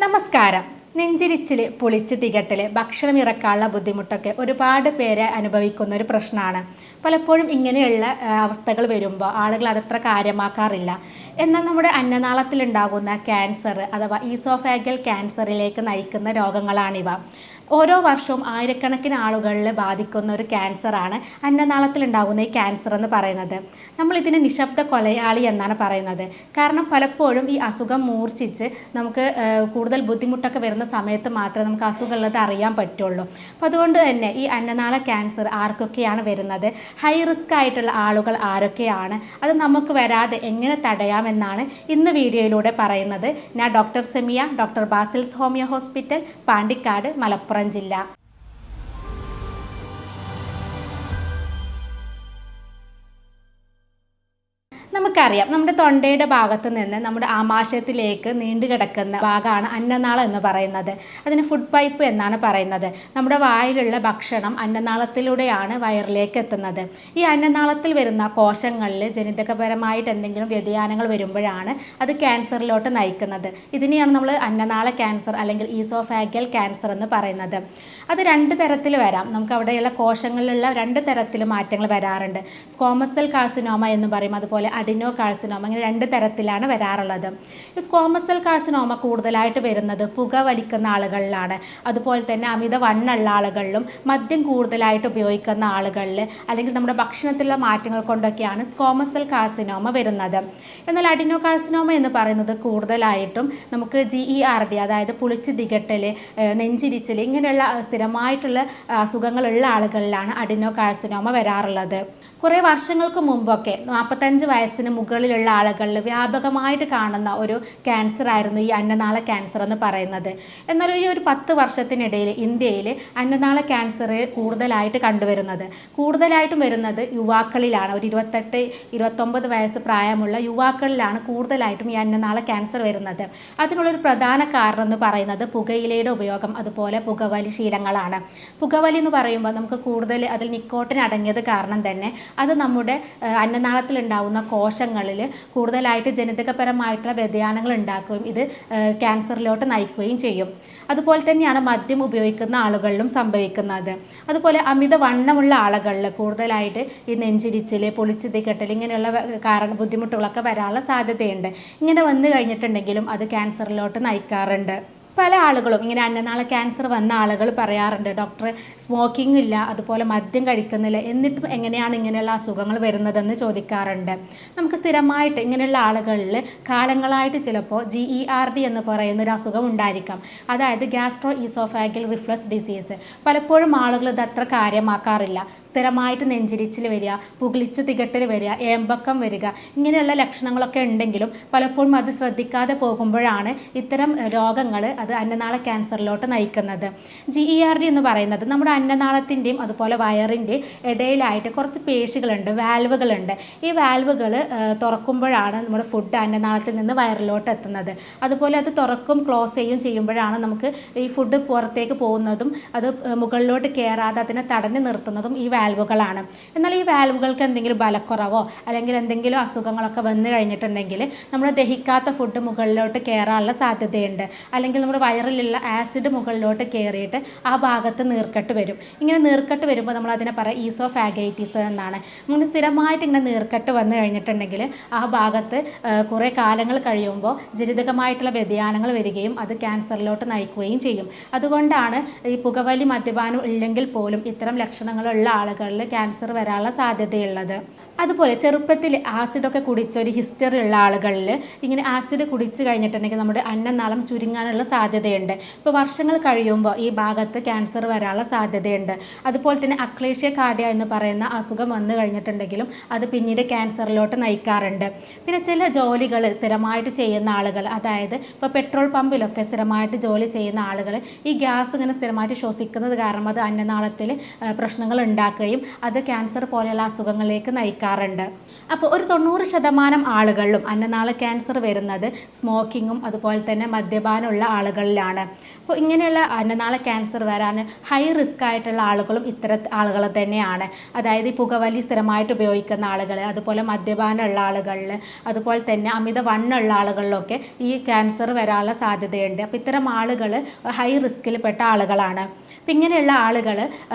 നമസ്കാരം. നെഞ്ചിരിച്ചിൽ, പൊളിച്ച് തികട്ടൽ, ഭക്ഷണം ഇറക്കാനുള്ള ബുദ്ധിമുട്ടൊക്കെ ഒരുപാട് പേരെ അനുഭവിക്കുന്ന ഒരു പ്രശ്നമാണ്. പലപ്പോഴും ഇങ്ങനെയുള്ള അവസ്ഥകൾ വരുമ്പോൾ ആളുകൾ അതത്ര കാര്യമാക്കാറില്ല. എന്നാൽ നമ്മുടെ അന്നനാളത്തിലുണ്ടാകുന്ന ക്യാൻസർ അഥവാ ഈസോഫാഗൽ ക്യാൻസറിലേക്ക് നയിക്കുന്ന രോഗങ്ങളാണിവ. ഓരോ വർഷവും ആയിരക്കണക്കിന് ആളുകളിൽ ബാധിക്കുന്ന ഒരു ക്യാൻസറാണ് അന്നനാളത്തിലുണ്ടാകുന്ന ഈ ക്യാൻസർ എന്ന് പറയുന്നത്. നമ്മളിതിന് നിശബ്ദ കൊലയാളി എന്നാണ് പറയുന്നത്. കാരണം പലപ്പോഴും ഈ അസുഖം മൂർച്ഛിച്ച് നമുക്ക് കൂടുതൽ ബുദ്ധിമുട്ടൊക്കെ വരുന്ന സമയത്ത് മാത്രമേ നമുക്ക് അസുഖമുള്ളത് അറിയാൻ പറ്റുള്ളൂ. അപ്പോൾ അതുകൊണ്ട് തന്നെ ഈ അന്നനാള ക്യാൻസർ ആർക്കൊക്കെയാണ് വരുന്നത്, ഹൈ റിസ്ക് ആയിട്ടുള്ള ആളുകൾ ആരൊക്കെയാണ്, അത് നമുക്ക് വരാതെ എങ്ങനെ തടയാമെന്നാണ് ഇന്ന് വീഡിയോയിലൂടെ പറയുന്നത്. ഞാൻ doctor Semiya, doctor Basil's homeo hospital, Pandikkad, Malappuram ജില്ല. നമുക്കറിയാം, നമ്മുടെ തൊണ്ടയുടെ ഭാഗത്ത് നിന്ന് നമ്മുടെ ആമാശയത്തിലേക്ക് നീണ്ടു കിടക്കുന്ന ഭാഗമാണ് അന്നനാളം എന്ന് പറയുന്നത്. അതിന് ഫുഡ് പൈപ്പ് എന്നാണ് പറയുന്നത്. നമ്മുടെ വായിലുള്ള ഭക്ഷണം അന്നനാളത്തിലൂടെയാണ് വയറിലേക്ക് എത്തുന്നത്. ഈ അന്നനാളത്തിൽ വരുന്ന കോശങ്ങളിൽ ജനിതകപരമായിട്ട് എന്തെങ്കിലും വ്യതിയാനങ്ങൾ വരുമ്പോഴാണ് അത് ക്യാൻസറിലോട്ട് നയിക്കുന്നത്. ഇതിനെയാണ് നമ്മൾ അന്നനാള ക്യാൻസർ അല്ലെങ്കിൽ ഈസോഫാഗൽ ക്യാൻസർ എന്ന് പറയുന്നത്. അത് രണ്ട് തരത്തിൽ വരാം. നമുക്ക് അവിടെയുള്ള കോശങ്ങളിലുള്ള രണ്ട് തരത്തിൽ മാറ്റങ്ങൾ വരാറുണ്ട്. സ്ക്വാമസ് സെൽ കാർസിനോമ എന്ന് പറയും, അതുപോലെ അഡിനോ കാർസിനോമ. ഇങ്ങനെ രണ്ട് തരത്തിലാണ് വരാറുള്ളത്. ഈ സ്ക്വാമസ് സെൽ കാർസിനോമ കൂടുതലായിട്ട് വരുന്നത് പുക വലിക്കുന്ന ആളുകളിലാണ്. അതുപോലെ തന്നെ അമിത വണ്ണുള്ള ആളുകളിലും മദ്യം കൂടുതലായിട്ട് ഉപയോഗിക്കുന്ന ആളുകളിൽ അല്ലെങ്കിൽ നമ്മുടെ ഭക്ഷണത്തിലുള്ള മാറ്റങ്ങൾ കൊണ്ടൊക്കെയാണ് സ്ക്വാമസ് സെൽ കാർസിനോമ വരുന്നത്. എന്നാൽ അഡിനോ കാർസിനോമ എന്ന് പറയുന്നത് കൂടുതലായിട്ടും നമുക്ക് GERD, അതായത് പുളിച്ച് തികട്ടൽ, നെഞ്ചിരിച്ചൽ, ഇങ്ങനെയുള്ള സ്ഥിരമായിട്ടുള്ള അസുഖങ്ങളുള്ള ആളുകളിലാണ് അഡിനോ കാർസിനോമ വരാറുള്ളത്. കുറേ വർഷങ്ങൾക്ക് മുമ്പൊക്കെ 45 വയസ്സിന് മുകളിലുള്ള ആളുകളിൽ വ്യാപകമായിട്ട് കാണുന്ന ഒരു ക്യാൻസർ ആയിരുന്നു ഈ അന്നനാള ക്യാൻസർ എന്ന് പറയുന്നത്. എന്നാൽ ഈ ഒരു 10 വർഷത്തിനിടയിൽ ഇന്ത്യയിൽ അന്നനാള ക്യാൻസർ കൂടുതലായിട്ട് കണ്ടുവരുന്നത്, കൂടുതലായിട്ടും വരുന്നത് യുവാക്കളിലാണ്. ഒരു 28-29 വയസ്സ് പ്രായമുള്ള യുവാക്കളിലാണ് കൂടുതലായിട്ടും ഈ അന്നനാള ക്യാൻസർ വരുന്നത്. അതിനുള്ളൊരു പ്രധാന കാരണം എന്ന് പറയുന്നത് പുകയിലയുടെ ഉപയോഗം, അതുപോലെ പുകവലി ശീലങ്ങളാണ്. പുകവലി എന്ന് പറയുമ്പോൾ നമുക്ക് കൂടുതൽ അതിൽ നിക്കോട്ടിൻ അടങ്ങിയത് കാരണം തന്നെ അത് നമ്മുടെ അന്നനാളത്തിലുണ്ടാവുന്ന കോശങ്ങളിൽ കൂടുതലായിട്ട് ജനിതകപരമായിട്ടുള്ള വ്യതിയാനങ്ങൾ ഉണ്ടാക്കുകയും ഇത് ക്യാൻസറിലോട്ട് നയിക്കുകയും ചെയ്യും. അതുപോലെ തന്നെയാണ് മദ്യം ഉപയോഗിക്കുന്ന ആളുകളിലും സംഭവിക്കുന്നത്. അതുപോലെ അമിത വണ്ണമുള്ള ആളുകളിൽ കൂടുതലായിട്ട് ഈ നെഞ്ചിരിച്ചിൽ, പൊളിച്ച് തികട്ടൽ, ഇങ്ങനെയുള്ള ബുദ്ധിമുട്ടുകളൊക്കെ വരാനുള്ള സാധ്യതയുണ്ട്. ഇങ്ങനെ വന്നു കഴിഞ്ഞിട്ടുണ്ടെങ്കിലും അത് ക്യാൻസറിലോട്ട് നയിക്കാറുണ്ട്. പല ആളുകളും ഇങ്ങനെ അന്നനാള ക്യാൻസർ വന്ന ആളുകൾ പറയാറുണ്ട്, ഡോക്ടറെ സ്മോക്കിംഗ് ഇല്ല, അതുപോലെ മദ്യം കഴിക്കുന്നില്ല, എന്നിട്ടും എങ്ങനെയാണ് ഇങ്ങനെയുള്ള അസുഖങ്ങൾ വരുന്നതെന്ന് ചോദിക്കാറുണ്ട്. നമുക്ക് സ്ഥിരമായിട്ട് ഇങ്ങനെയുള്ള ആളുകളിൽ കാലങ്ങളായിട്ട് ചിലപ്പോൾ GERD എന്ന് പറയുന്ന ഒരു അസുഖം ഉണ്ടായിരിക്കാം. അതായത് ഗ്യാസ്ട്രോ ഈസോഫാഗൽ റിഫ്ലക്സ് ഡിസീസ്. പലപ്പോഴും ആളുകൾ ഇത് അത്ര കാര്യമാക്കാറില്ല. സ്ഥിരമായിട്ട് നെഞ്ചിരിച്ചിൽ വരിക, പുകിളിച്ച് തികട്ടൽ വരിക, ഏമ്പക്കം വരിക, ഇങ്ങനെയുള്ള ലക്ഷണങ്ങളൊക്കെ ഉണ്ടെങ്കിലും പലപ്പോഴും അത് ശ്രദ്ധിക്കാതെ പോകുമ്പോഴാണ് ഇത്തരം രോഗങ്ങൾ അത് അന്നനാള ക്യാൻസറിലോട്ട് നയിക്കുന്നത്. GERD എന്ന് പറയുന്നത് നമ്മുടെ അന്നനാളത്തിൻ്റെയും അതുപോലെ വയറിൻ്റെയും ഇടയിലായിട്ട് കുറച്ച് പേശികളുണ്ട്, വാൽവുകളുണ്ട്. ഈ വാൽവുകൾ തുറക്കുമ്പോഴാണ് നമ്മുടെ ഫുഡ് അന്നനാളത്തിൽ നിന്ന് വയറിലോട്ട് എത്തുന്നത്. അതുപോലെ അത് തുറക്കും ക്ലോസ് ചെയ്യുമ്പോഴാണ് നമുക്ക് ഈ ഫുഡ് പുറത്തേക്ക് പോകുന്നതും അത് മുകളിലോട്ട് കയറാതെ അതിനെ തടഞ്ഞു നിർത്തുന്നതും ഈ വാൽവുകളാണ്. എന്നാൽ ഈ വാൽവുകൾക്ക് എന്തെങ്കിലും ബലക്കുറവോ അല്ലെങ്കിൽ എന്തെങ്കിലും അസുഖങ്ങളൊക്കെ വന്നു കഴിഞ്ഞിട്ടുണ്ടെങ്കിൽ നമ്മൾ ദഹിക്കാത്ത ഫുഡ് മുകളിലോട്ട് കയറാനുള്ള സാധ്യതയുണ്ട്. അല്ലെങ്കിൽ നമ്മുടെ വയറിലുള്ള ആസിഡ് മുകളിലോട്ട് കയറിയിട്ട് ആ ഭാഗത്ത് നീർക്കെട്ട് വരും. ഇങ്ങനെ നീർക്കെട്ട് വരുമ്പോൾ നമ്മൾ അതിനെ പറയാം ഈസോഫാഗൈറ്റിസ് എന്നാണ്. അങ്ങനെ സ്ഥിരമായിട്ട് ഇങ്ങനെ നീർക്കെട്ട് വന്നു കഴിഞ്ഞിട്ടുണ്ടെങ്കിൽ ആ ഭാഗത്ത് കുറേ കാലങ്ങൾ കഴിയുമ്പോൾ ജനിതകമായിട്ടുള്ള വ്യതിയാനങ്ങൾ വരികയും അത് ക്യാൻസറിലോട്ട് നയിക്കുകയും ചെയ്യും. അതുകൊണ്ടാണ് ഈ പുകവലി, മദ്യപാനം ഇല്ലെങ്കിൽ പോലും ഇത്തരം ലക്ഷണങ്ങളുള്ള ആളുകളിൽ ക്യാൻസർ വരാനുള്ള സാധ്യതയുള്ളത്. അതുപോലെ ചെറുപ്പത്തിൽ ആസിഡൊക്കെ കുടിച്ച ഒരു ഹിസ്റ്ററി ഉള്ള ആളുകളിൽ ഇങ്ങനെ ആസിഡ് കുടിച്ച് കഴിഞ്ഞിട്ടുണ്ടെങ്കിൽ നമ്മുടെ അന്നനാളം ചുരുങ്ങാനുള്ള സാധ്യതയുണ്ട്. ഇപ്പോൾ വർഷങ്ങൾ കഴിയുമ്പോൾ ഈ ഭാഗത്ത് ക്യാൻസർ വരാനുള്ള സാധ്യതയുണ്ട്. അതുപോലെ തന്നെ അക്ലേഷ്യ കാർഡിയ എന്ന് പറയുന്ന അസുഖം വന്നു കഴിഞ്ഞിട്ടുണ്ടെങ്കിലും അത് പിന്നീട് ക്യാൻസറിലോട്ട് നയിക്കാറുണ്ട്. പിന്നെ ചില ജോലികൾ സ്ഥിരമായിട്ട് ചെയ്യുന്ന ആളുകൾ, അതായത് ഇപ്പോൾ പെട്രോൾ പമ്പിലൊക്കെ സ്ഥിരമായിട്ട് ജോലി ചെയ്യുന്ന ആളുകൾ ഈ ഗ്യാസ് ഇങ്ങനെ സ്ഥിരമായിട്ട് ശ്വസിക്കുന്നത് കാരണം അത് അന്നനാളത്തിൽ പ്രശ്നങ്ങൾ ഉണ്ടാക്കുകയും അത് ക്യാൻസർ പോലെയുള്ള അസുഖങ്ങളിലേക്ക് നയിക്കും. കാണിക്കാറുണ്ട്. അപ്പോൾ ഒരു 90% ആളുകളിലും അന്നനാള ക്യാൻസർ വരുന്നത് സ്മോക്കിങ്ങും അതുപോലെ തന്നെ മദ്യപാനമുള്ള ആളുകളിലാണ്. അപ്പോൾ ഇങ്ങനെയുള്ള അന്നനാള ക്യാൻസർ വരാൻ ഹൈ റിസ്ക് ആയിട്ടുള്ള ആളുകളും ഇത്തരം ആളുകൾ തന്നെയാണ്. അതായത് ഈ പുകവലി സ്ഥിരമായിട്ട് ഉപയോഗിക്കുന്ന ആളുകൾ, അതുപോലെ മദ്യപാനമുള്ള ആളുകളിൽ, അതുപോലെ തന്നെ അമിത വണ്ണമുള്ള ആളുകളിലൊക്കെ ഈ ക്യാൻസർ വരാനുള്ള സാധ്യതയുണ്ട്. അപ്പോൾ ഇത്തരം ആളുകൾ ഹൈ റിസ്കിൽപ്പെട്ട ആളുകളാണ്. അപ്പം ഇങ്ങനെയുള്ള ആളുകൾ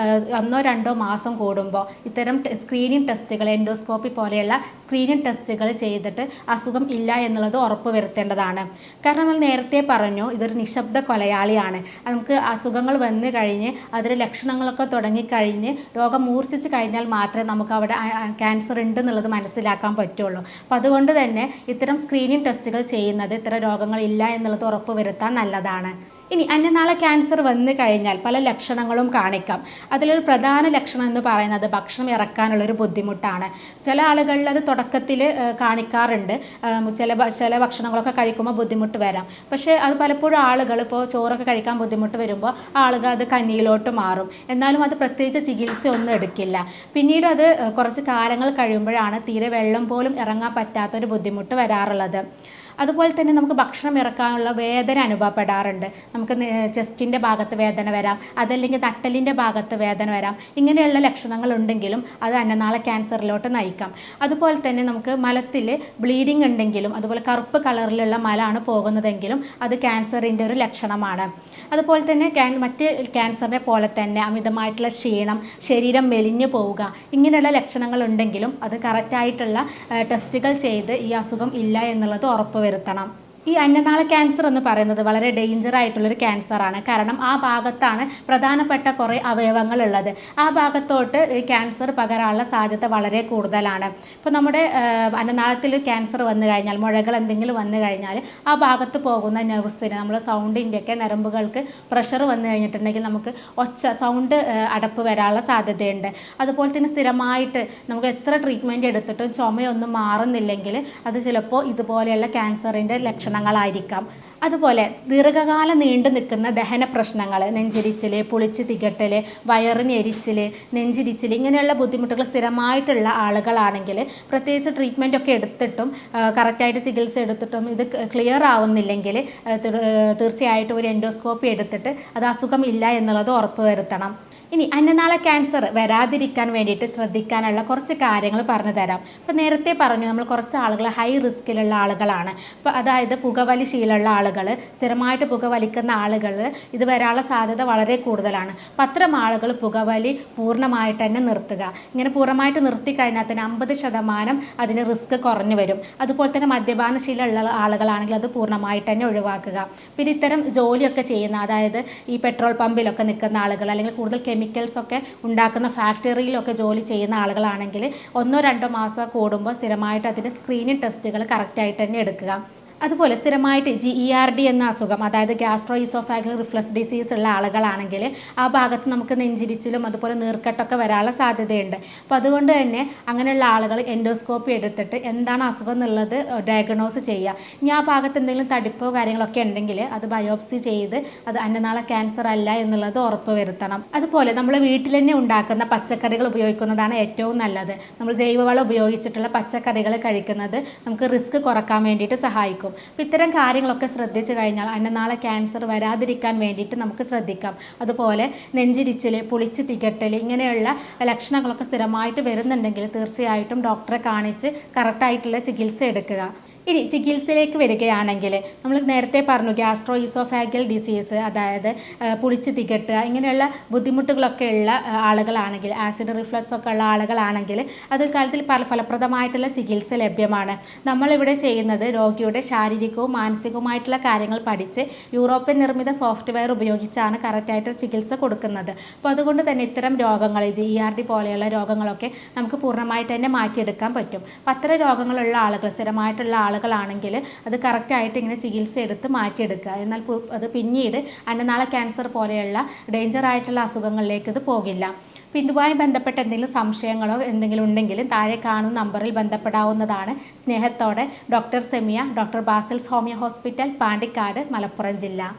1-2 മാസം കൂടുമ്പോൾ ഇത്തരം സ്ക്രീനിങ് ടെസ്റ്റുകൾ, എൻഡോസ്കോപ്പി പോലെയുള്ള സ്ക്രീനിങ് ടെസ്റ്റുകൾ ചെയ്തിട്ട് അസുഖം ഇല്ല എന്നുള്ളത് ഉറപ്പ് വരുത്തേണ്ടതാണ്. കാരണം നമ്മൾ നേരത്തെ പറഞ്ഞു, ഇതൊരു നിശബ്ദ കൊലയാളിയാണ്. നമുക്ക് അസുഖങ്ങൾ വന്നു കഴിഞ്ഞ് അതിൻ്റെ ലക്ഷണങ്ങളൊക്കെ തുടങ്ങിക്കഴിഞ്ഞ് രോഗം മൂർച്ഛിച്ച് കഴിഞ്ഞാൽ മാത്രമേ നമുക്ക് അവിടെ ക്യാൻസർ ഉണ്ടെന്നുള്ളത് മനസ്സിലാക്കാൻ പറ്റുള്ളൂ. അപ്പോൾ അതുകൊണ്ട് തന്നെ ഇത്തരം സ്ക്രീനിങ് ടെസ്റ്റുകൾ ചെയ്യുന്നത് ഇത്തരം രോഗങ്ങൾ ഇല്ല എന്നുള്ളത് ഉറപ്പ് വരുത്താൻ നല്ലതാണ്. ഇനി അന്നനാള ക്യാൻസർ വന്നു കഴിഞ്ഞാൽ പല ലക്ഷണങ്ങളും കാണിക്കാം. അതിലൊരു പ്രധാന ലക്ഷണം എന്ന് പറയുന്നത് ഭക്ഷണം ഇറക്കാനുള്ളൊരു ബുദ്ധിമുട്ടാണ്. ചില ആളുകളിൽ അത് തുടക്കത്തിൽ കാണിക്കാറുണ്ട്. ചില ഭക്ഷണങ്ങളൊക്കെ കഴിക്കുമ്പോൾ ബുദ്ധിമുട്ട് വരാം. പക്ഷേ അത് പലപ്പോഴും ആളുകൾ ഇപ്പോൾ ചോറൊക്കെ കഴിക്കാൻ ബുദ്ധിമുട്ട് വരുമ്പോൾ ആളുകൾ അത് കഞ്ഞിയിലോട്ട് മാറും. എന്നാലും അത് പ്രത്യേകിച്ച് ചികിത്സയൊന്നും എടുക്കില്ല. പിന്നീട് അത് കുറച്ച് കാലങ്ങൾ കഴിയുമ്പോഴാണ് തീരെ വെള്ളം പോലും ഇറങ്ങാൻ പറ്റാത്തൊരു ബുദ്ധിമുട്ട് വരാറുള്ളത്. അതുപോലെ തന്നെ നമുക്ക് ഭക്ഷണം ഇറക്കാനുള്ള വേദന അനുഭവപ്പെടാറുണ്ട്. നമുക്ക് ചെസ്റ്റിൻ്റെ ഭാഗത്ത് വേദന വരാം, അതല്ലെങ്കിൽ നട്ടലിൻ്റെ ഭാഗത്ത് വേദന വരാം. ഇങ്ങനെയുള്ള ലക്ഷണങ്ങൾ ഉണ്ടെങ്കിലും അത് അന്നനാള ക്യാൻസറിലോട്ട് നയിക്കാം. അതുപോലെ തന്നെ നമുക്ക് മലത്തിൽ ബ്ലീഡിങ് ഉണ്ടെങ്കിലും, അതുപോലെ കറുപ്പ് കളറിലുള്ള മലമാണ് പോകുന്നതെങ്കിലും അത് ക്യാൻസറിൻ്റെ ഒരു ലക്ഷണമാണ്. അതുപോലെ തന്നെ മറ്റ് ക്യാൻസറിനെ പോലെ തന്നെ അമിതമായിട്ടുള്ള ക്ഷീണം, ശരീരം മെലിഞ്ഞു പോവുക, ഇങ്ങനെയുള്ള ലക്ഷണങ്ങൾ ഉണ്ടെങ്കിലും അത് കറക്റ്റായിട്ടുള്ള ടെസ്റ്റുകൾ ചെയ്ത് ഈ അസുഖം ഇല്ല എന്നുള്ളത് ഉറപ്പ് വരുത്തണം. ഈ അന്നനാള ക്യാൻസർ എന്ന് പറയുന്നത് വളരെ ഡേഞ്ചർ ആയിട്ടുള്ളൊരു ക്യാൻസറാണ്. കാരണം ആ ഭാഗത്താണ് പ്രധാനപ്പെട്ട കുറേ അവയവങ്ങളുള്ളത്. ആ ഭാഗത്തോട്ട് ഈ ക്യാൻസർ പകരാനുള്ള സാധ്യത വളരെ കൂടുതലാണ്. ഇപ്പോൾ നമ്മുടെ അന്നനാളത്തിൽ ക്യാൻസർ വന്നു കഴിഞ്ഞാൽ, മുഴകൾ എന്തെങ്കിലും വന്നു കഴിഞ്ഞാൽ ആ ഭാഗത്ത് പോകുന്ന നെർവ്സിന്, നമ്മൾ സൗണ്ടിൻ്റെയൊക്കെ നരമ്പുകൾക്ക് പ്രഷർ വന്നു കഴിഞ്ഞിട്ടുണ്ടെങ്കിൽ നമുക്ക് സൗണ്ട് അടപ്പ് വരാനുള്ള സാധ്യതയുണ്ട്. അതുപോലെ തന്നെ സ്ഥിരമായിട്ട് നമുക്ക് എത്ര ട്രീറ്റ്മെൻറ്റ് എടുത്തിട്ടും ചുമയൊന്നും മാറുന്നില്ലെങ്കിൽ അത് ചിലപ്പോൾ ഇതുപോലെയുള്ള ക്യാൻസറിൻ്റെ ലക്ഷണങ്ങളായിരിക്കാം. അതുപോലെ ദീർഘകാലം നീണ്ടു നിൽക്കുന്ന ദഹന പ്രശ്നങ്ങൾ, നെഞ്ചിരിച്ചിൽ, പുളിച്ച് തികട്ടൽ, വയറിന് എരിച്ചിൽ, നെഞ്ചിരിച്ചിൽ, ഇങ്ങനെയുള്ള ബുദ്ധിമുട്ടുകൾ സ്ഥിരമായിട്ടുള്ള ആളുകളാണെങ്കിൽ പ്രത്യേകിച്ച് ട്രീറ്റ്മെൻ്റ് ഒക്കെ എടുത്തിട്ടും കറക്റ്റായിട്ട് ചികിത്സ എടുത്തിട്ടും ഇത് ക്ലിയർ ആവുന്നില്ലെങ്കിൽ തീർച്ചയായിട്ടും ഒരു എൻഡോസ്കോപ്പി എടുത്തിട്ട് അത് അസുഖം ഇല്ല എന്നുള്ളത് ഉറപ്പ് വരുത്തണം. ഇനി അന്നനാള ക്യാൻസർ വരാതിരിക്കാൻ വേണ്ടിയിട്ട് ശ്രദ്ധിക്കാനുള്ള കുറച്ച് കാര്യങ്ങൾ പറഞ്ഞു തരാം. ഇപ്പോൾ നേരത്തെ പറഞ്ഞു, നമ്മൾ കുറച്ച് ആളുകൾ ഹൈ റിസ്കിലുള്ള ആളുകളാണ്. അപ്പോൾ അതായത് പുകവലി ശീലമുള്ള ആളുകൾ, സ്ഥിരമായിട്ട് പുകവലിക്കുന്ന ആളുകൾ, ഇത് വരാനുള്ള സാധ്യത വളരെ കൂടുതലാണ്. അപ്പോൾ അത്തരം ആളുകൾ പുകവലി പൂർണ്ണമായിട്ട് തന്നെ നിർത്തുക. ഇങ്ങനെ പൂർണ്ണമായിട്ട് നിർത്തി കഴിഞ്ഞാൽ തന്നെ 50% അതിന് റിസ്ക് കുറഞ്ഞു വരും. അതുപോലെ തന്നെ മദ്യപാന ശീലമുള്ള ആളുകളാണെങ്കിൽ അത് പൂർണ്ണമായിട്ട് തന്നെ ഒഴിവാക്കുക. പിന്നെ ഇത്തരം ജോലിയൊക്കെ ചെയ്യുന്ന, അതായത് ഈ പെട്രോൾ പമ്പിലൊക്കെ നിൽക്കുന്ന ആളുകൾ, അല്ലെങ്കിൽ കൂടുതൽ കെമിക്കൽസ് ഒക്കെ ഉണ്ടാക്കുന്ന ഫാക്ടറിയിലൊക്കെ ജോലി ചെയ്യുന്ന ആളുകളാണെങ്കിൽ 1-2 മാസം കൂടുമ്പോൾ സ്ഥിരമായിട്ട് അതിൻ്റെ സ്ക്രീനിങ് ടെസ്റ്റുകൾ കറക്റ്റായിട്ട് തന്നെ എടുക്കുക. അതുപോലെ സ്ഥിരമായിട്ട് GERD എന്ന അസുഖം, അതായത് ഗ്യാസ്ട്രോ ഈസോഫാഗൽ റിഫ്ലക്സ് ഡിസീസ് ഉള്ള ആളുകളാണെങ്കിൽ ആ ഭാഗത്ത് നമുക്ക് നെഞ്ചിരിച്ചിലും അതുപോലെ നീർക്കെട്ടൊക്കെ വരാനുള്ള സാധ്യതയുണ്ട്. അപ്പോൾ അതുകൊണ്ട് തന്നെ അങ്ങനെയുള്ള ആളുകൾ എൻഡോസ്കോപ്പി എടുത്തിട്ട് എന്താണ് അസുഖം എന്നുള്ളത് ഡയഗ്നോസ് ചെയ്യുക. ഇനി ആ ഭാഗത്ത് എന്തെങ്കിലും തടിപ്പോ കാര്യങ്ങളൊക്കെ ഉണ്ടെങ്കിൽ അത് ബയോപ്സി ചെയ്ത് അത് അന്നനാള ക്യാൻസർ അല്ല എന്നുള്ളത് ഉറപ്പ് വരുത്തണം. അതുപോലെ നമ്മൾ വീട്ടിൽ തന്നെ ഉണ്ടാക്കുന്ന പച്ചക്കറികൾ ഉപയോഗിക്കുന്നതാണ് ഏറ്റവും നല്ലത്. നമ്മൾ ജൈവവളം ഉപയോഗിച്ചിട്ടുള്ള പച്ചക്കറികൾ കഴിക്കുന്നത് നമുക്ക് റിസ്ക് കുറക്കാൻ വേണ്ടിയിട്ട് സഹായിക്കും. അപ്പോൾ ഇത്തരം കാര്യങ്ങളൊക്കെ ശ്രദ്ധിച്ചു കഴിഞ്ഞാൽ അന്നനാള ക്യാൻസർ വരാതിരിക്കാൻ വേണ്ടിയിട്ട് നമുക്ക് ശ്രദ്ധിക്കാം. അതുപോലെ നെഞ്ചിരിച്ചിൽ, പുളിച്ച് തികട്ടൽ, ഇങ്ങനെയുള്ള ലക്ഷണങ്ങളൊക്കെ സ്ഥിരമായിട്ട് വരുന്നുണ്ടെങ്കിൽ തീർച്ചയായിട്ടും ഡോക്ടറെ കാണിച്ച് കറക്റ്റായിട്ടുള്ള ചികിത്സ എടുക്കുക. ഇനി ചികിത്സയിലേക്ക് വരികയാണെങ്കിൽ നമ്മൾ നേരത്തെ പറഞ്ഞു ഗ്യാസ്ട്രോ ഈസോഫാഗൽ ഡിസീസ്, അതായത് പുളിച്ച് തികട്ടുക, ഇങ്ങനെയുള്ള ബുദ്ധിമുട്ടുകളൊക്കെ ഉള്ള ആളുകളാണെങ്കിൽ, ആസിഡ് റിഫ്ലക്സ് ഒക്കെ ഉള്ള ആളുകളാണെങ്കിൽ അത് കാലത്തിൽ ഫലപ്രദമായിട്ടുള്ള ചികിത്സ ലഭ്യമാണ്. നമ്മളിവിടെ ചെയ്യുന്നത് രോഗിയുടെ ശാരീരികവും മാനസികവുമായിട്ടുള്ള കാര്യങ്ങൾ പഠിച്ച് യൂറോപ്യൻ നിർമ്മിത സോഫ്റ്റ്വെയർ ഉപയോഗിച്ചാണ് കറക്റ്റായിട്ട് ചികിത്സ കൊടുക്കുന്നത്. അപ്പോൾ അതുകൊണ്ട് തന്നെ ഇത്തരം രോഗങ്ങൾ, GERD പോലെയുള്ള രോഗങ്ങളൊക്കെ നമുക്ക് പൂർണ്ണമായിട്ട് തന്നെ മാറ്റിയെടുക്കാൻ പറ്റും. അപ്പോൾ അത്തരം രോഗങ്ങളുള്ള ആളുകൾ, സ്ഥിരമായിട്ടുള്ള ആളുകളാണെങ്കിൽ അത് കറക്റ്റായിട്ട് ഇങ്ങനെ ചികിത്സ എടുത്ത് മാറ്റിയെടുക്കുക. എന്നാൽ അത് പിന്നീട് അന്നനാള ക്യാൻസർ പോലെയുള്ള ഡേഞ്ചർ ആയിട്ടുള്ള അസുഖങ്ങളിലേക്ക് ഇത് പോകില്ല. അപ്പോൾ ഇതുമായി ബന്ധപ്പെട്ട എന്തെങ്കിലും സംശയങ്ങളോ എന്തെങ്കിലും ഉണ്ടെങ്കിൽ താഴെ കാണുന്ന നമ്പറിൽ ബന്ധപ്പെടാവുന്നതാണ്. സ്നേഹത്തോടെ doctor Semiya, doctor Basil's homeo hospital, Pandikkad, Malappuram ജില്ല.